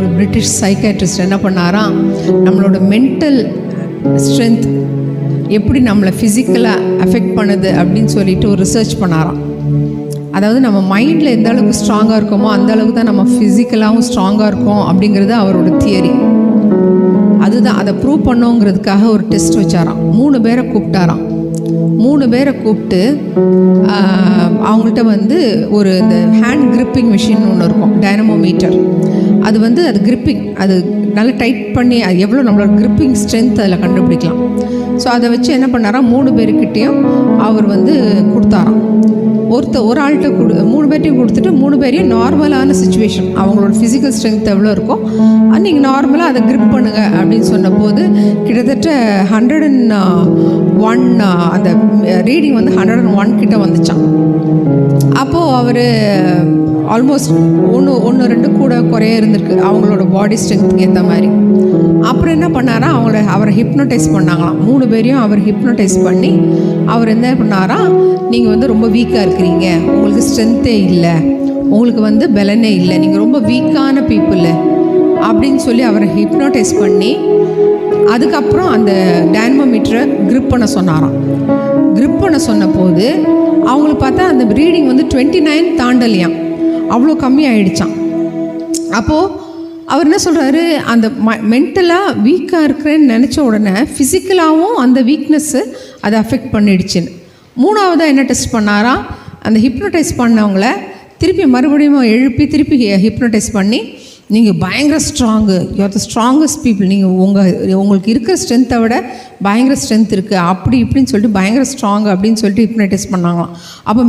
ஒரு British psychiatrist என்ன பண்ணாராம், நம்மளோட மென்டல் ஸ்ட்ரென்த் எப்படி நம்மளை ஃபிசிக்கலாக அஃபெக்ட் பண்ணுது அப்படின்னு சொல்லிட்டு ஒரு ரிசர்ச் பண்ணாராம். அதாவது நம்ம மைண்டில் எந்த அளவுக்கு ஸ்ட்ராங்காக இருக்கோமோ அந்த அளவுக்கு தான் நம்ம ஃபிசிக்கலாகவும் ஸ்ட்ராங்காக இருக்கோம் அப்படிங்கிறது அவரோட தியரி. அதுதான் அதை ப்ரூவ் பண்ணோங்கிறதுக்காக ஒரு டெஸ்ட் வச்சாராம். 3 பேரை கூப்பிட்டாராம். 3 பேரை கூப்பிட்டு அவங்கள்ட்ட வந்து ஒரு இந்த ஹேண்ட் கிரிப்பிங் மிஷின் ஒன்று இருக்கும், டைனமோமீட்டர். அது கிரிப்பிங், அது நல்லா டைட் பண்ணி அது எவ்வளோ நம்மளோட கிரிப்பிங் ஸ்ட்ரென்த் அதில் கண்டுபிடிக்கலாம். ஸோ அதை வச்சு என்ன பண்ணாராம், 3 பேருக்கிட்டேயும் அவர் வந்து கொடுத்தாராம். ஒரு ஆள்கிட்ட 3 பேர்ட்டையும் கொடுத்துட்டு 3 பேரையும் நார்மலான சுச்சுவேஷன், அவங்களோட ஃபிசிக்கல் ஸ்ட்ரென்த் எவ்வளோ இருக்கோ நீங்கள் நார்மலாக அதை கிரிப் பண்ணுங்கள் அப்படின்னு சொன்னபோது கிட்டத்தட்ட 101 அந்த ரீடிங் வந்து 101 கிட்ட வந்துச்சான். அப்போது அவர் ஆல்மோஸ்ட் 1-2 கூட குறைய இருந்திருக்கு அவங்களோட பாடி ஸ்ட்ரென்த்துக்கு ஏற்ற மாதிரி. அப்புறம் என்ன பண்ணாரா, அவரை ஹிப்னோடைஸ் பண்ணாங்களாம். 3 பேரையும் அவர் ஹிப்னோடைஸ் பண்ணி அவர் என்ன பண்ணாரா, நீங்கள் வந்து ரொம்ப வீக்காக இருக்கிறீங்க, உங்களுக்கு ஸ்ட்ரென்த்தே இல்லை, உங்களுக்கு வந்து பலனே இல்லை, நீங்கள் ரொம்ப வீக்கான பீப்புள் அப்படின்னு சொல்லி அவரை ஹிப்னோடைஸ் பண்ணி அதுக்கப்புறம் அந்த டைனமோமீட்டரை கிரிப் பண்ண சொன்னாராம். கிரிப் பண்ண சொன்ன போது அவங்களுக்கு பார்த்தா அந்த ரீடிங் வந்து 29 தாண்டலையாம், அவ்வளோ கம்மியாயிடுச்சான். அப்போது அவர் என்ன சொல்கிறாரு, அந்த மென்டலாக வீக்காக இருக்கிறேன்னு நினச்ச உடனே ஃபிசிக்கலாகவும் அந்த வீக்னஸ்ஸு அதை அஃபெக்ட் பண்ணிடுச்சுன்னு. 3ஆவதாக என்ன டெஸ்ட் பண்ணாரா, அந்த ஹிப்னோடைஸ் பண்ணவங்கள திருப்பி மறுபடியும் எழுப்பி திருப்பி ஹிப்னோடைஸ் பண்ணி நீங்கள் பயங்கர strong, you are the strongest people, நீங்கள் உங்களுக்கு இருக்கிற ஸ்ட்ரென்த்தை விட பயங்கர ஸ்ட்ரென்த் இருக்குது அப்படி இப்படின்னு சொல்லிட்டு பயங்கர ஸ்ட்ராங்கு அப்படின்னு சொல்லிட்டு ஹிப்னோடைஸ் பண்ணாங்களாம். அப்போ